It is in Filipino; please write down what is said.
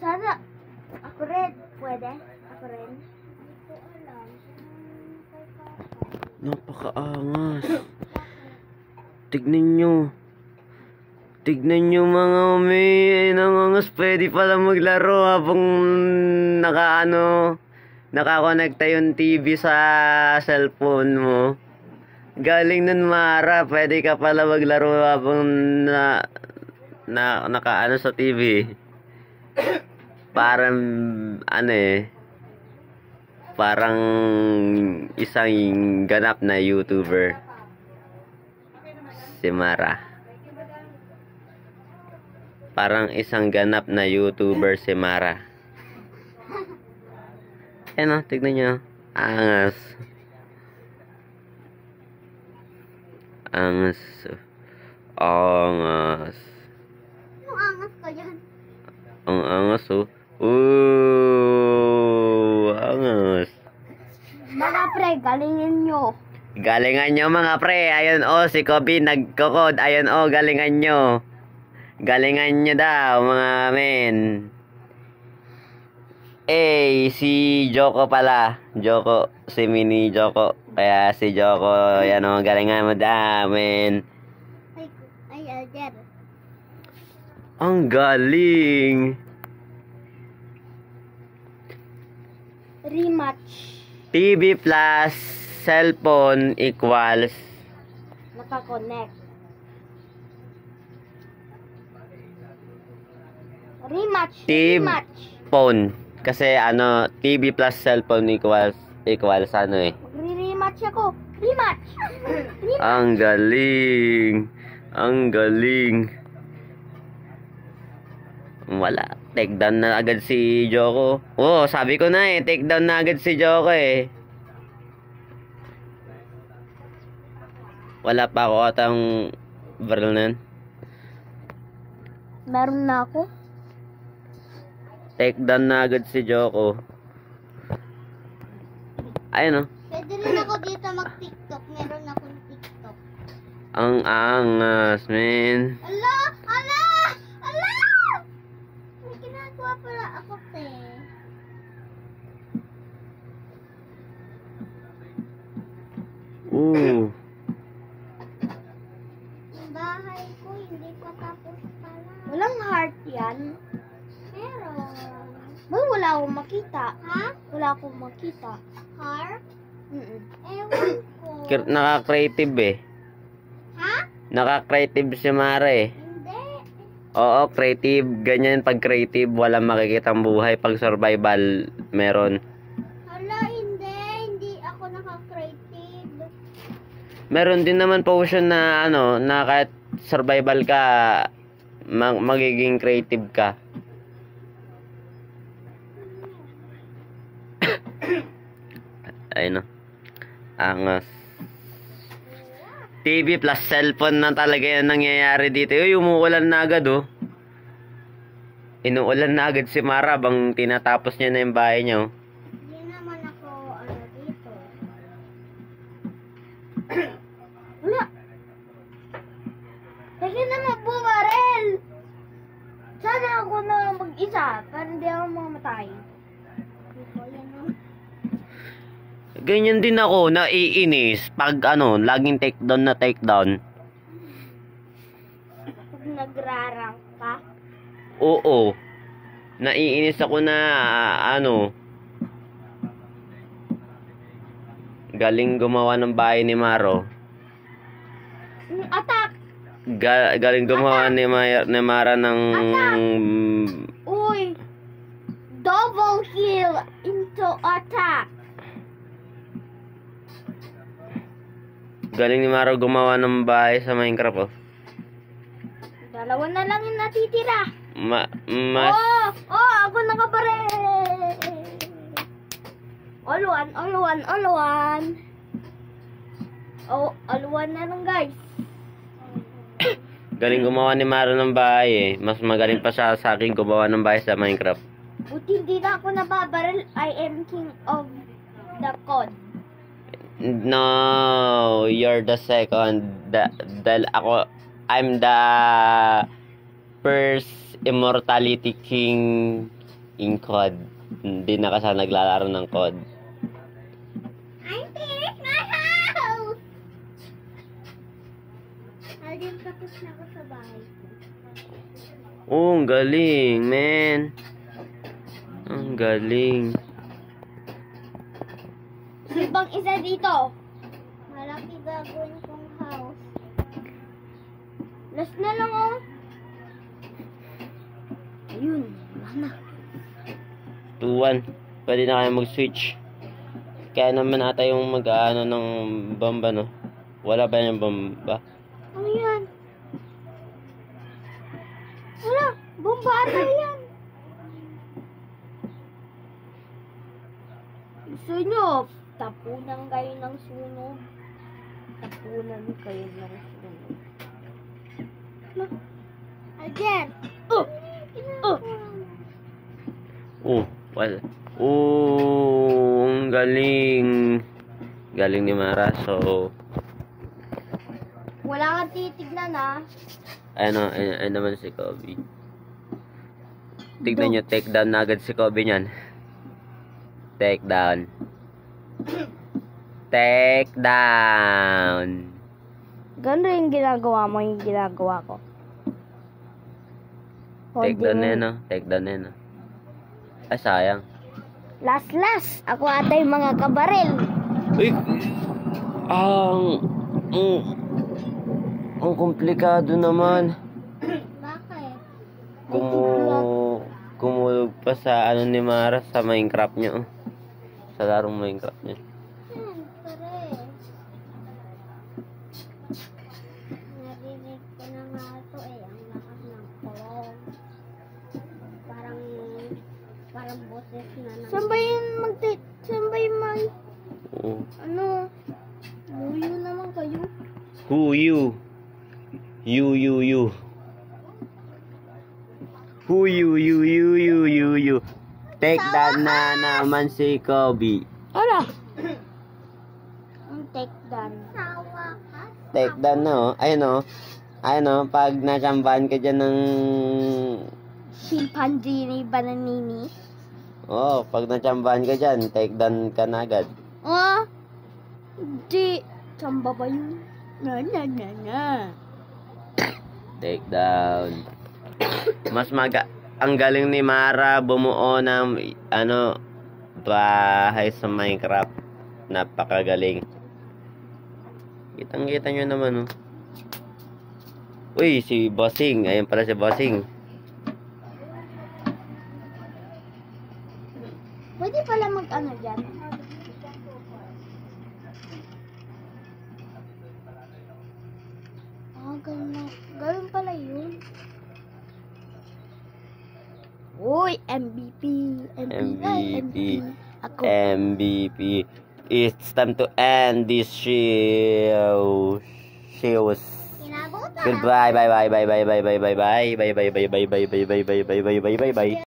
Sana, ako rin. Pwede? Ako rin? Hindi ko alam. Napakaangas. Tignan nyo. Tignan nyo mga may nangangas. Pwede pala maglaro habang nakakonekta yung TV sa cellphone mo. Galing nun Mara. Pwede ka pala maglaro habang nakaano sa TV. Parang parang isang ganap na YouTuber si Mara. Parang isang ganap na YouTuber si Mara. Ayan o, tignan nyo. Angas. Angas. Angas. Anong angas ka yan? Ang angas oh. Ooh, angas. Mga pre, galingin nyo. Galingan nyo mga pre. Ayun oh, si Kobe nagkokod. Ayun oh, galingan nyo. Galingan nyo daw mga men. Si Joko pala. Joko, si Mini Joko. Kaya si Joko, yan oh, galingan mo daw men. Ay, Alder. Ang galing. Rematch. TV plus cellphone equals Nakakonect. Rematch. Rematch. phone. Kasi TV plus cellphone equals Magre-rematch ako. Rematch. Rematch. Ang galing. Ang galing. Wala. Take down na agad si Joko. Oh, sabi ko na take down na agad si Joko Wala pa ako atang Vernon. Meron na ako. Take down na agad si Joko. Ayun oh. Pwede rin ako dito mag-TikTok. Meron akong TikTok. Ang angas, men. Ala! Ala! Ala! May ginagawa pala ako, te. Ooh. Yung bahay ko, hindi pa tapos pala. Walang heart yan. Meron. Wala akong makita. Ha? Wala akong makita. Heart? Ewan ko. Naka-creative Ha? Naka-creative si Mara Hindi. Oo, creative. Ganyan pag creative, walang makikitang buhay. Pag survival, meron. Hala, hindi. Hindi ako naka-creative. Meron din naman potion na na kahit survival ka, magiging creative ka. Ayun angas. TV plus cellphone na talaga yan nangyayari dito. Umuulan na agad oh. Inuulan na agad si Mara bang tinatapos niya na yung bahay niya oh. Hindi naman ako dito. Wala. Kasi naman bumarel. Sana ako na mag-isa para hindi ako mamatay. Ganyan din ako, naiinis pag laging takedown na takedown. Pag nagrarang ka? Oo. Naiinis ako na galing gumawa ng bahay ni Maro. Attack! Galing gumawa ni Mara ng Uy! Double kill into attack! Galing ni Mara gumawa ng bahay sa Minecraft oh. Dalawa na lang yung natitira. Mas Ako nakapare. All one. All one na lang guys. galing gumawa ni Mara ng bahay Mas magaling pa siya sa akin gumawa ng bahay sa Minecraft. Buti hindi na ako nababaril. I am king of the cod. No, you're the second. I'm the first immortality king in COD. Hindi na kasi naglalaro ng COD. I'm finished my house! Alden, tapos na ako sa bahay ko. Oh, ang galing, man. Ang galing. May bang isa dito? Malaki gagawin kong house. Last na lang oh. Ayun, wala na. 2-1. Pwede na kayo mag-switch. Kaya naman ata yung mag-ano ng bomba, no? Wala ba yung bomba? Ano yan? Wala, bomba ata yan. Gusto nyo, tapunan kayo ng sunog. Tapunan kayo ng sunog. Look. Again. Oh! Oh! Oh, wala. Oh, ang galing. Galing ni Mara. So, Wala kang titignan ah. ano naman si Kobe. Tignan nyo, take down na agad si Kobe niyan. Take down. Take down. Ganda yung ginagawa mo, yung ginagawa ko. Take down na yun, no? Take down na yun, no? Ay, sayang. Last. Ako ata yung mga kabaril. Uy! Ang komplikado naman. Bakit? Kumulog pa sa ano ni Mara sa Minecraft niya, oh. Sa larong Minecraft niya. Narinig ko na nga ito eh. Ang lakas ng kulong. Parang boses na ng... Saan ba yun Saan ba yung Oo. Ano? Buyo naman kayo. Who you? You. Who you. Take that na naman si Kobe. Ala! Ang take down. Sawa ka? Take that no. Ayun o. Pag nasambahan ka dyan ng... Chimpanzee ni Bananini. Oh, pag nasambahan ka dyan, take down ka na agad. Oh! Di. Samba ba yun? Na. Take down. Ang galing ni Mara bumuo ng bahay sa Minecraft. Napakagaling. Kitang-kita nyo naman, oh. Uy, si Bossing. Ayun pala si Bossing. Pwede pala mag-ano dyan. Ganun pala yun. Uy, MVP. Ako. MVP. It's time to end this show. Goodbye. Bye.